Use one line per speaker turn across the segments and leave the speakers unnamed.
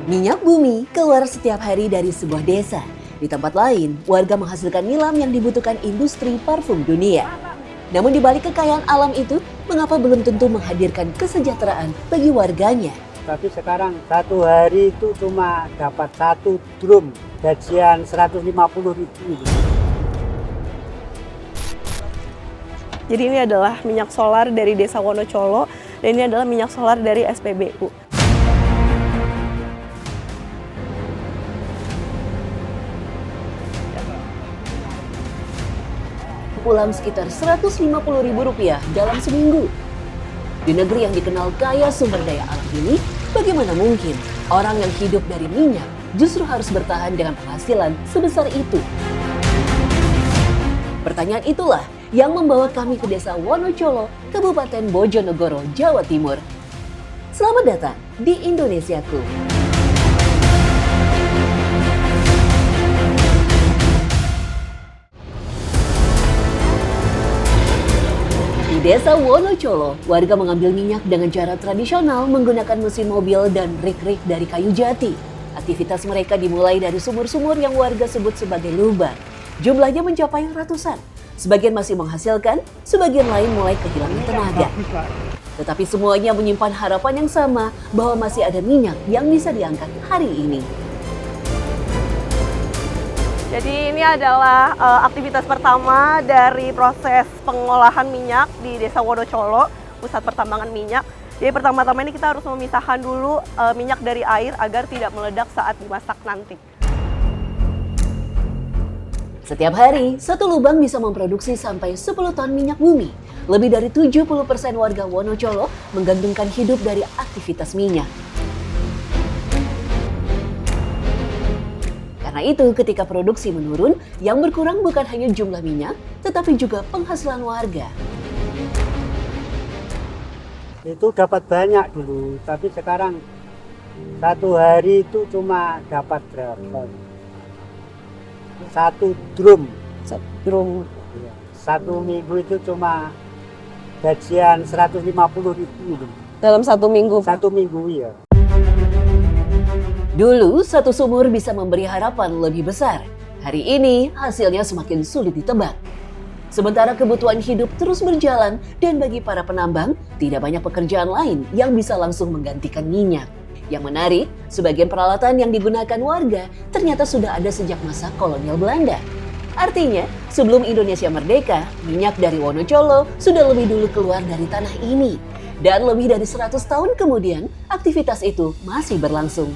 Minyak bumi keluar setiap hari dari sebuah desa. Di tempat lain, warga menghasilkan nilam yang dibutuhkan industri parfum dunia. Namun di balik kekayaan alam itu, mengapa belum tentu menghadirkan kesejahteraan bagi warganya?
Tapi sekarang satu hari itu cuma dapat 1 drum, gajian 150.000.
Jadi ini adalah minyak solar dari Desa Wonocolo dan ini adalah minyak solar dari SPBU.
Pulang sekitar Rp150.000 dalam seminggu. Di negeri yang dikenal kaya sumber daya alam ini, bagaimana mungkin orang yang hidup dari minyak justru harus bertahan dengan penghasilan sebesar itu? Pertanyaan itulah yang membawa kami ke Desa Wonocolo, Kabupaten Bojonegoro, Jawa Timur. Selamat datang di Indonesiaku. Di Desa Wonocolo, warga mengambil minyak dengan cara tradisional menggunakan mesin mobil dan rik-rik dari kayu jati. Aktivitas mereka dimulai dari sumur-sumur yang warga sebut sebagai lubang. Jumlahnya mencapai ratusan. Sebagian masih menghasilkan, sebagian lain mulai kehilangan tenaga. Tetapi semuanya menyimpan harapan yang sama bahwa masih ada minyak yang bisa diangkat hari ini.
Jadi ini adalah aktivitas pertama dari proses pengolahan minyak di Desa Wonocolo, pusat pertambangan minyak. Jadi pertama-tama ini kita harus memisahkan dulu minyak dari air agar tidak meledak saat dimasak nanti.
Setiap hari, satu lubang bisa memproduksi sampai 10 ton minyak bumi. Lebih dari 70% warga Wonocolo menggantungkan hidup dari aktivitas minyak. Karena itu, ketika produksi menurun, yang berkurang bukan hanya jumlah minyak, tetapi juga penghasilan warga.
Itu dapat banyak dulu, tapi sekarang satu hari itu cuma dapat berapa? 1 drum.
Drum.
Satu minggu itu cuma gajian 150.000.
Dalam 1 minggu.
1 minggu ya.
Dulu, satu sumur bisa memberi harapan lebih besar. Hari ini, hasilnya semakin sulit ditebak. Sementara kebutuhan hidup terus berjalan dan bagi para penambang, tidak banyak pekerjaan lain yang bisa langsung menggantikan minyak. Yang menarik, sebagian peralatan yang digunakan warga ternyata sudah ada sejak masa kolonial Belanda. Artinya, sebelum Indonesia merdeka, minyak dari Wonocolo sudah lebih dulu keluar dari tanah ini. Dan lebih dari 100 tahun kemudian, aktivitas itu masih berlangsung.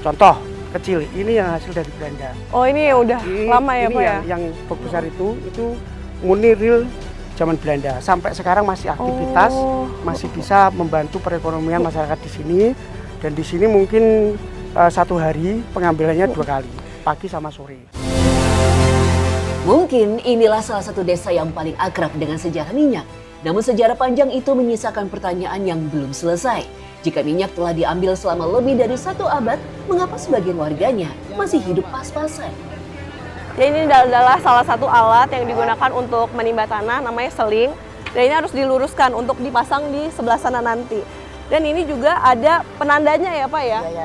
Contoh kecil, ini yang hasil dari Belanda.
Oh ini udah lama ya Pak ya?
Yang besar itu murni real zaman Belanda. Sampai sekarang masih aktivitas, masih bisa membantu perekonomian masyarakat di sini. Dan di sini mungkin satu hari pengambilannya 2 kali, pagi sama sore.
Mungkin inilah salah satu desa yang paling akrab dengan sejarah minyak. Namun sejarah panjang itu menyisakan pertanyaan yang belum selesai. Jika minyak telah diambil selama lebih dari 1 abad, mengapa sebagian warganya masih hidup pas-pasan?
Jadi ini adalah salah satu alat yang digunakan untuk menimba tanah, namanya seling. Dan ini harus diluruskan untuk dipasang di sebelah sana nanti. Dan ini juga ada penandanya ya Pak ya?
Iya,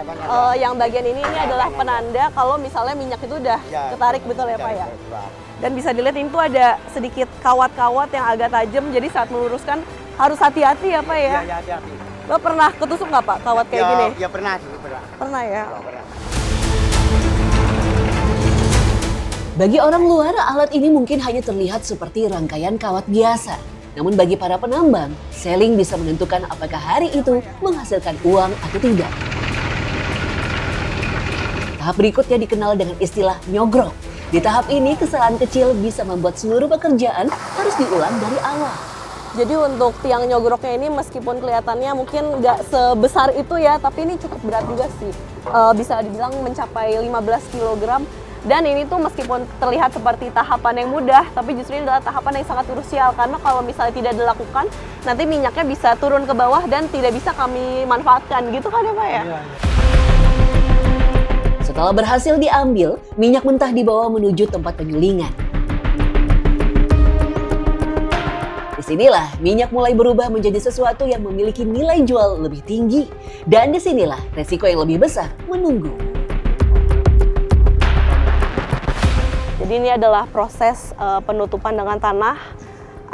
yang bagian ini adalah penanda kalau misalnya minyak itu udah ketarik, betul ya Pak ya? Dan bisa dilihat ini tuh ada sedikit kawat-kawat yang agak tajam, jadi saat meluruskan harus hati-hati ya Pak ya?
Iya, hati-hati.
Lo pernah ketusuk nggak Pak kawat kayak gini?
Ya pernah sih, pernah.
Pernah ya?
Bagi orang luar, alat ini mungkin hanya terlihat seperti rangkaian kawat biasa. Namun bagi para penambang, seling bisa menentukan apakah hari itu menghasilkan uang atau tidak. Tahap berikutnya dikenal dengan istilah nyogrok. Di tahap ini, kesalahan kecil bisa membuat seluruh pekerjaan harus diulang dari awal.
Jadi untuk tiang nyogroknya ini meskipun kelihatannya mungkin nggak sebesar itu ya, tapi ini cukup berat juga sih. Bisa dibilang mencapai 15 kg. Dan ini tuh meskipun terlihat seperti tahapan yang mudah, tapi justru ini adalah tahapan yang sangat krusial. Karena kalau misalnya tidak dilakukan, nanti minyaknya bisa turun ke bawah dan tidak bisa kami manfaatkan. Gitu kan ya Pak ya?
Iya.
Setelah berhasil diambil, minyak mentah dibawa menuju tempat penyulingan. Disinilah minyak mulai berubah menjadi sesuatu yang memiliki nilai jual lebih tinggi. Dan disinilah resiko yang lebih besar menunggu.
Jadi ini adalah proses penutupan dengan tanah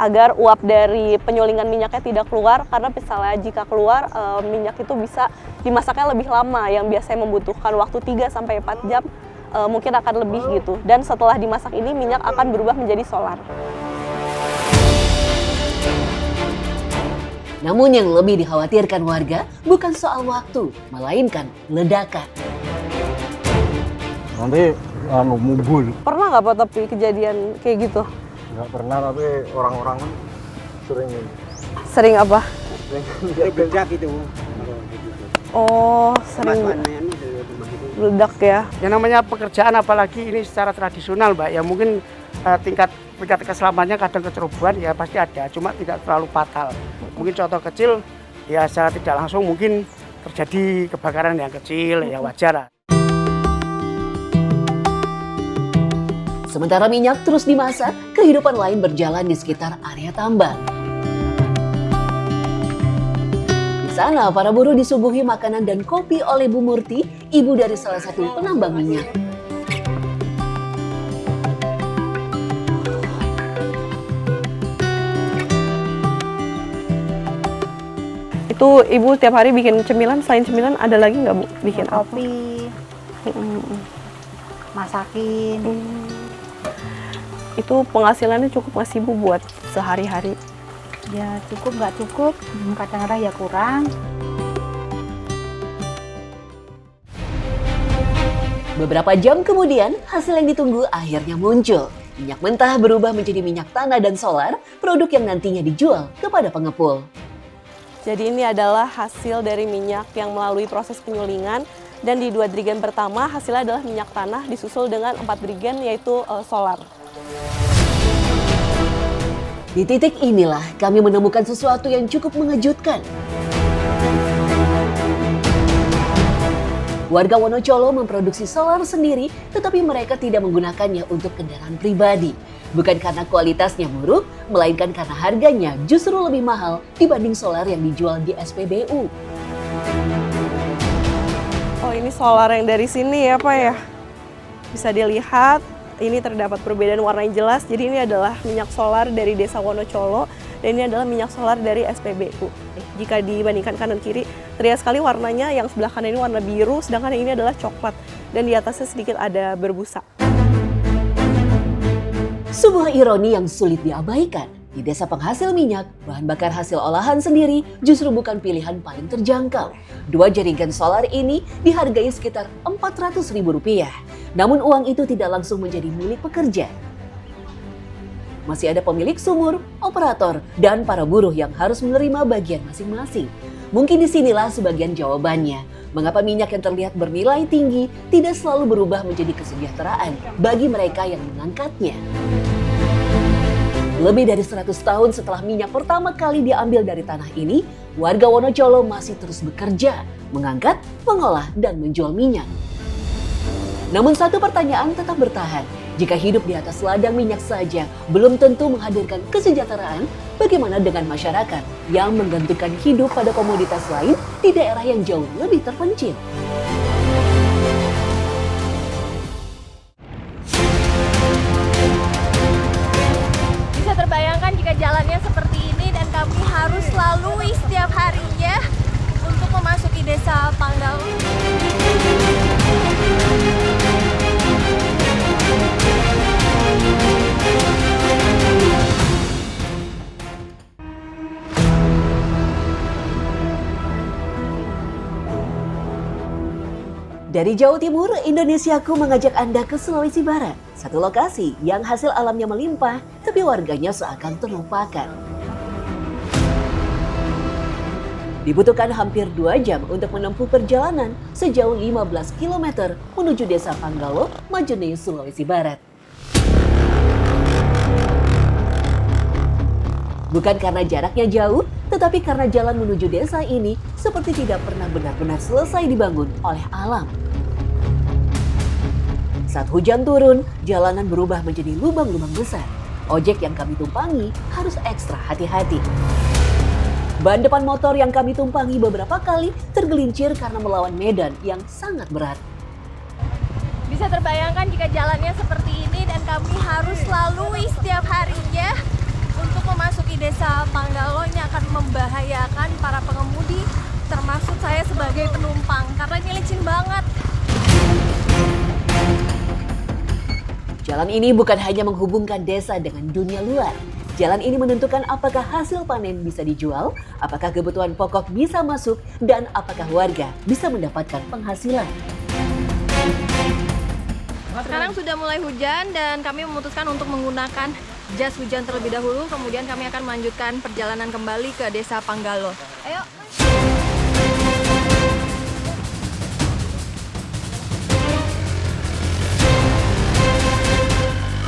agar uap dari penyulingan minyaknya tidak keluar, karena misalnya jika keluar minyak itu bisa dimasaknya lebih lama yang biasanya membutuhkan waktu 3-4 jam, mungkin akan lebih gitu. Dan setelah dimasak ini minyak akan berubah menjadi solar.
Namun yang lebih dikhawatirkan warga bukan soal waktu, melainkan ledakan.
Nanti mumbul.
Pernah nggak Pak tapi kejadian kayak gitu?
Nggak pernah, tapi orang-orang kan sering
Sering apa?
Meledak itu.
Oh, sering meledak ya.
Yang namanya pekerjaan apalagi ini secara tradisional Mbak, ya mungkin tingkat keselamatannya kadang kecerobohan ya pasti ada, cuma tidak terlalu fatal. Mungkin contoh kecil ya secara tidak langsung mungkin terjadi kebakaran yang kecil ya wajar lah.
Sementara minyak terus dimasak, kehidupan lain berjalan di sekitar area tambang. Di sana, para buruh disuguhi makanan dan kopi oleh Bu Murti, ibu dari salah satu penambang minyak.
Itu Ibu tiap hari bikin cemilan, selain cemilan ada lagi nggak Bu? Bikin apa?
Kopi, masakin.
Itu penghasilannya cukup nggak sih Bu buat sehari-hari?
Ya cukup nggak cukup, kadang-kadang ya kurang.
Beberapa jam kemudian, hasil yang ditunggu akhirnya muncul. Minyak mentah berubah menjadi minyak tanah dan solar, produk yang nantinya dijual kepada pengepul.
Jadi ini adalah hasil dari minyak yang melalui proses penyulingan, dan di 2 drigen pertama hasilnya adalah minyak tanah disusul dengan 4 drigen yaitu solar.
Di titik inilah kami menemukan sesuatu yang cukup mengejutkan. Warga Wonocolo memproduksi solar sendiri, tetapi mereka tidak menggunakannya untuk kendaraan pribadi. Bukan karena kualitasnya buruk, melainkan karena harganya justru lebih mahal dibanding solar yang dijual di SPBU.
Oh, ini solar yang dari sini ya Pak ya? Bisa dilihat, ini terdapat perbedaan warna yang jelas. Jadi ini adalah minyak solar dari Desa Wonocolo, dan ini adalah minyak solar dari SPBU. Jika dibandingkan kanan kiri, terlihat sekali warnanya. Yang sebelah kanan ini warna biru, sedangkan yang ini adalah coklat. Dan di atasnya sedikit ada berbusa.
Sebuah ironi yang sulit diabaikan. Di desa penghasil minyak, bahan bakar hasil olahan sendiri justru bukan pilihan paling terjangkau. 2 jaringan solar ini dihargai sekitar Rp400.000. Namun uang itu tidak langsung menjadi milik pekerja. Masih ada pemilik sumur, operator, dan para buruh yang harus menerima bagian masing-masing. Mungkin disinilah sebagian jawabannya. Mengapa minyak yang terlihat bernilai tinggi tidak selalu berubah menjadi kesejahteraan bagi mereka yang mengangkatnya. Lebih dari 100 tahun setelah minyak pertama kali diambil dari tanah ini, warga Wonocolo masih terus bekerja, mengangkat, mengolah, dan menjual minyak. Namun satu pertanyaan tetap bertahan. Jika hidup di atas ladang minyak saja belum tentu menghadirkan kesejahteraan, bagaimana dengan masyarakat yang menggantungkan hidup pada komoditas lain di daerah yang jauh lebih terpencil?
Bisa terbayangkan jika jalannya seperti ini dan kami harus lalui setiap harinya untuk memasuki desa Panggal.
Dari Jawa Timur, Indonesiaku mengajak Anda ke Sulawesi Barat. Satu lokasi yang hasil alamnya melimpah, tapi warganya seakan terlupakan. Dibutuhkan hampir 2 jam untuk menempuh perjalanan sejauh 15 km menuju desa Panggalo, Majene, Sulawesi Barat. Bukan karena jaraknya jauh, tetapi karena jalan menuju desa ini seperti tidak pernah benar-benar selesai dibangun oleh alam. Saat hujan turun, jalanan berubah menjadi lubang-lubang besar. ojek yang kami tumpangi harus ekstra hati-hati. Ban depan motor yang kami tumpangi beberapa kali tergelincir karena melawan medan yang sangat berat.
Bisa terbayangkan jika jalannya seperti ini dan kami harus lalui setiap harinya untuk memasuki desa Panggalo. Ini akan membahayakan para pengemudi, termasuk saya sebagai penumpang karena ini licin banget.
Jalan ini bukan hanya menghubungkan desa dengan dunia luar. Jalan ini menentukan apakah hasil panen bisa dijual, apakah kebutuhan pokok bisa masuk, dan apakah warga bisa mendapatkan penghasilan.
Sekarang sudah mulai hujan dan kami memutuskan untuk menggunakan jas hujan terlebih dahulu. Kemudian kami akan melanjutkan perjalanan kembali ke desa Panggalo. Ayo.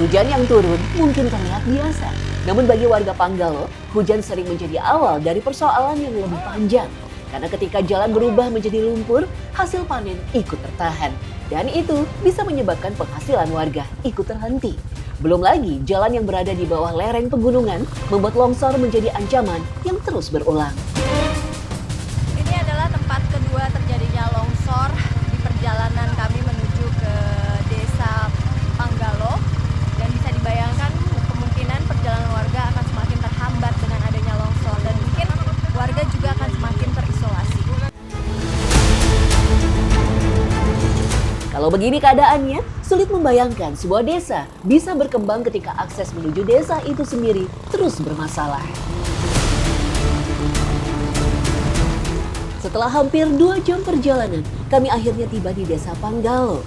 Hujan yang turun mungkin terlihat biasa, namun bagi warga Panggalo, hujan sering menjadi awal dari persoalan yang lebih panjang. Karena ketika jalan berubah menjadi lumpur, hasil panen ikut tertahan. Dan itu bisa menyebabkan penghasilan warga ikut terhenti. Belum lagi, jalan yang berada di bawah lereng pegunungan membuat longsor menjadi ancaman yang terus berulang.
Ini adalah tempat kedua terjadinya longsor di perjalanan kami menuju ke desa Panggalo. Dan bisa dibayangkan kemungkinan perjalanan warga akan semakin terhambat dengan adanya longsor. Dan mungkin warga juga akan semakin terisolasi.
Kalau begini keadaannya, sulit membayangkan sebuah desa bisa berkembang ketika akses menuju desa itu sendiri terus bermasalah. Setelah hampir 2 jam perjalanan, kami akhirnya tiba di desa Panggalo.